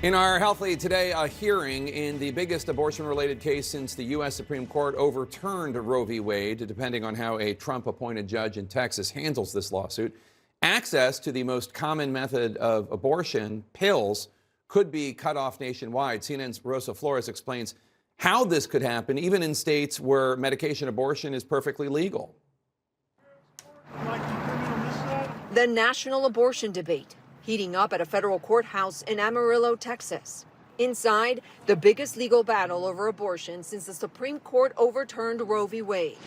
In our Health Lead today, a hearing in the biggest abortion-related case since the U.S. Supreme Court overturned Roe v. Wade, depending on how a Trump-appointed judge in Texas handles this lawsuit. Access to the most common method of abortion, pills, could be cut off nationwide. CNN's Rosa Flores explains how this could happen, even in states where medication abortion is perfectly legal. The national abortion debate heating up at a federal courthouse in Amarillo, Texas. Inside, the biggest legal battle over abortion since the Supreme Court overturned Roe v. Wade.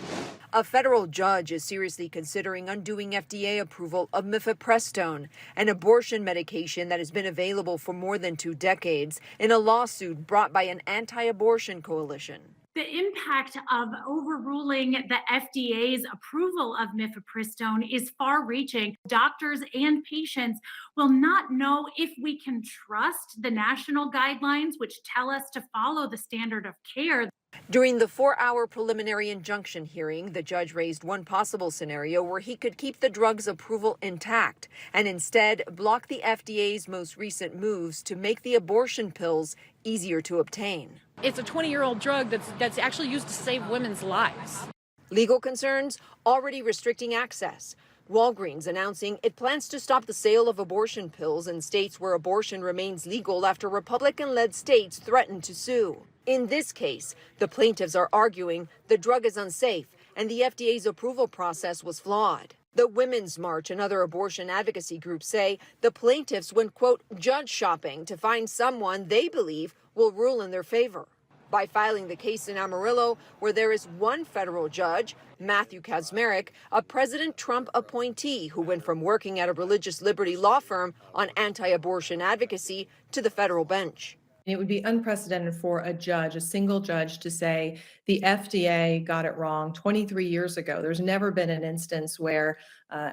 A federal judge is seriously considering undoing FDA approval of mifepristone, an abortion medication that has been available for more than 2 decades, in a lawsuit brought by an anti-abortion coalition. The impact of overruling the FDA's approval of mifepristone is far-reaching. Doctors and patients will not know if we can trust the national guidelines, which tell us to follow the standard of care. During the 4-hour preliminary injunction hearing, the judge raised one possible scenario where he could keep the drug's approval intact and instead block the FDA's most recent moves to make the abortion pills easier to obtain. It's a 20-year-old drug that's actually used to save women's lives. Legal concerns already restricting access. Walgreens announcing it plans to stop the sale of abortion pills in states where abortion remains legal after Republican-led states threaten to sue. In this case, the plaintiffs are arguing the drug is unsafe and the FDA's approval process was flawed. The Women's March and other abortion advocacy groups say the plaintiffs went, quote, judge shopping to find someone they believe will rule in their favor. By filing the case in Amarillo, where there is one federal judge, Matthew Kacsmaryk, a President Trump appointee who went from working at a religious liberty law firm on anti-abortion advocacy to the federal bench. It would be unprecedented for a judge, a single judge, to say the FDA got it wrong 23 years ago. There's never been an instance where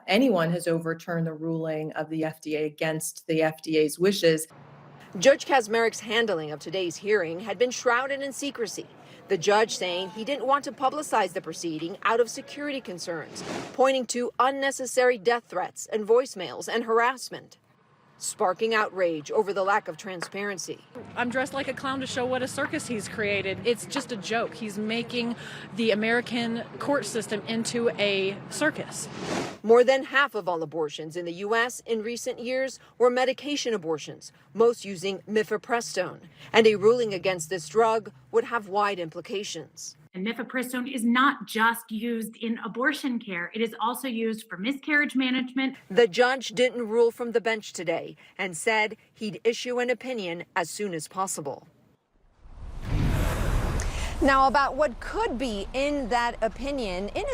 anyone has overturned the ruling of the FDA against the FDA's wishes. Judge Kacsmaryk's handling of today's hearing had been shrouded in secrecy. The judge saying he didn't want to publicize the proceeding out of security concerns, pointing to unnecessary death threats and voicemails and harassment, sparking outrage over the lack of transparency. I'm dressed like a clown to show what a circus he's created. It's just a joke. He's making the American court system into a circus. More than half of all abortions in the U.S. in recent years were medication abortions, most using mifepristone. And a ruling against this drug would have wide implications. And mifepristone is not just used in abortion care. It is also used for miscarriage management. The judge didn't rule from the bench today and said he'd issue an opinion as soon as possible. Now, about what could be in that opinion, in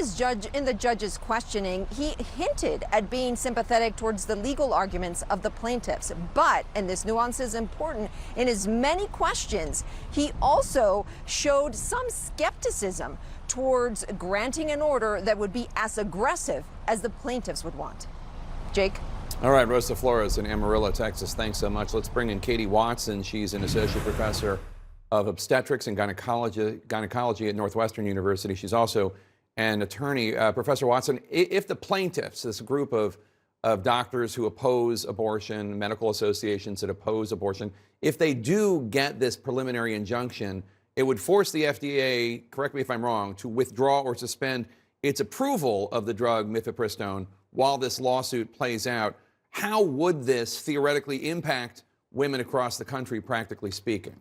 the judge's questioning, he hinted at being sympathetic towards the legal arguments of the plaintiffs. But, and this nuance is important, in his many questions, he also showed some skepticism towards granting an order that would be as aggressive as the plaintiffs would want. Jake? All right, Rosa Flores in Amarillo, Texas. Thanks so much. Let's bring in Katie Watson. She's an associate professor of obstetrics and gynecology at Northwestern University. She's also an attorney. Professor Watson, if the plaintiffs, this group of doctors who oppose abortion, medical associations that oppose abortion, if they do get this preliminary injunction, it would force the FDA, correct me if I'm wrong, to withdraw or suspend its approval of the drug mifepristone while this lawsuit plays out. How would this theoretically impact women across the country, practically speaking?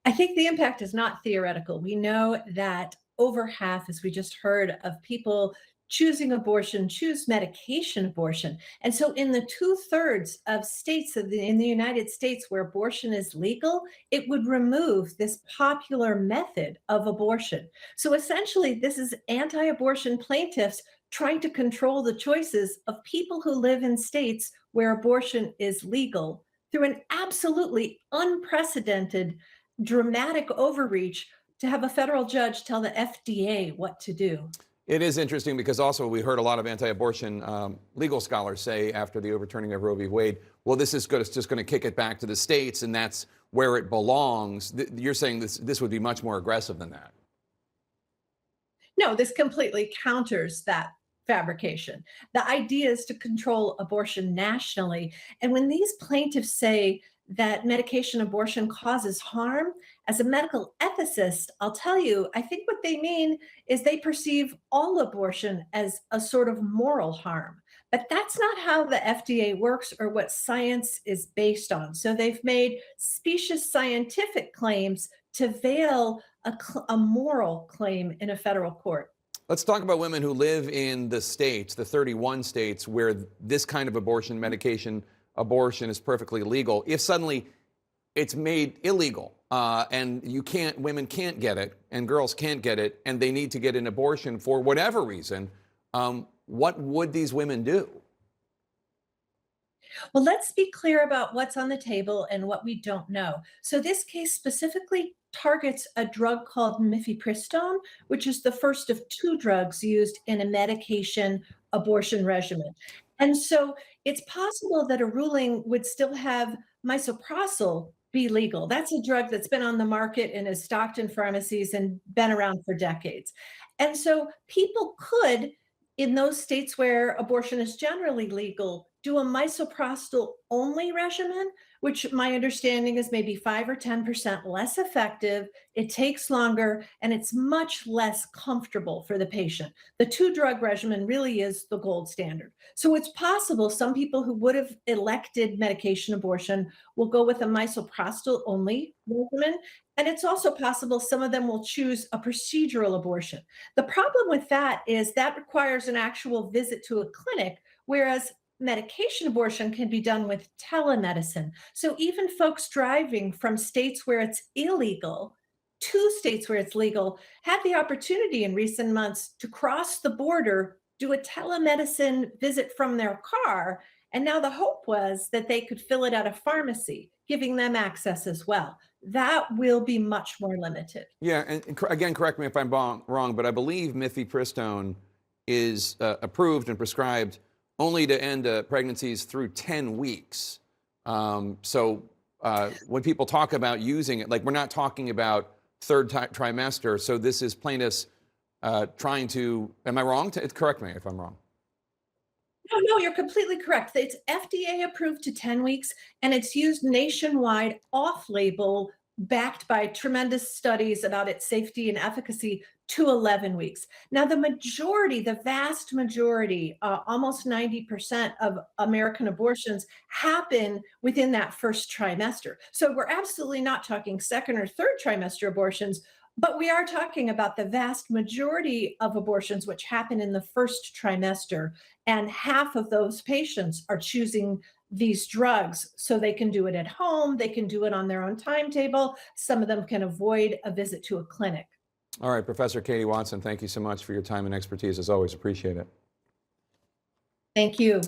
I think the impact is not theoretical. We know that over half, as we just heard, of people choosing abortion choose medication abortion. And so in the 2/3 of states in the United States where abortion is legal, it would remove this popular method of abortion. So essentially, this is anti-abortion plaintiffs trying to control the choices of people who live in states where abortion is legal through an absolutely unprecedented dramatic overreach to have a federal judge tell the FDA what to do. It is interesting because also we heard a lot of anti-abortion legal scholars say after the overturning of Roe v. Wade, well, this is just going to kick it back to the states and that's where it belongs. You're saying this would be much more aggressive than that. No, this completely counters that fabrication. The idea is to control abortion nationally. And when these plaintiffs say that medication abortion causes harm, as a medical ethicist, I'll tell you, I think what they mean is they perceive all abortion as a sort of moral harm. But that's not how the FDA works or what science is based on. So they've made specious scientific claims to veil a moral claim in a federal court. Let's talk about women who live in the states, the 31 states, where this kind of abortion medication abortion is perfectly legal. If suddenly it's made illegal and women can't get it and girls can't get it and they need to get an abortion for whatever reason, what would these women do? Well, let's be clear about what's on the table and what we don't know. So this case specifically targets a drug called mifepristone, which is the first of two drugs used in a medication abortion regimen. And so it's possible that a ruling would still have misoprostol be legal. That's a drug that's been on the market and is stocked in pharmacies and been around for decades. And so people could, in those states where abortion is generally legal, do a misoprostol only regimen, which my understanding is maybe 5 or 10% less effective. It takes longer and it's much less comfortable for the patient. The two drug regimen really is the gold standard. So it's possible some people who would have elected medication abortion will go with a misoprostol only regimen. And it's also possible some of them will choose a procedural abortion. The problem with that is that requires an actual visit to a clinic, whereas medication abortion can be done with telemedicine. So even folks driving from states where it's illegal to states where it's legal had the opportunity in recent months to cross the border, do a telemedicine visit from their car. And now the hope was that they could fill it at a pharmacy, giving them access as well. That will be much more limited. Yeah, and again, correct me if I'm wrong, but I believe mifepristone is approved and prescribed only to end pregnancies through 10 weeks. So when people talk about using it, like we're not talking about third trimester. So this is plaintiffs trying to, am I wrong? Correct me if I'm wrong. No, you're completely correct. It's FDA approved to 10 weeks and it's used nationwide off-label, backed by tremendous studies about its safety and efficacy to 11 weeks. Now, the vast majority, almost 90% of American abortions happen within that first trimester. So we're absolutely not talking second or third trimester abortions, but we are talking about the vast majority of abortions which happen in the first trimester. And half of those patients are choosing these drugs so they can do it at home, they can do it on their own timetable. Some of them can avoid a visit to a clinic. All right, Professor Katie Watson, thank you so much for your time and expertise. As always, appreciate it. Thank you.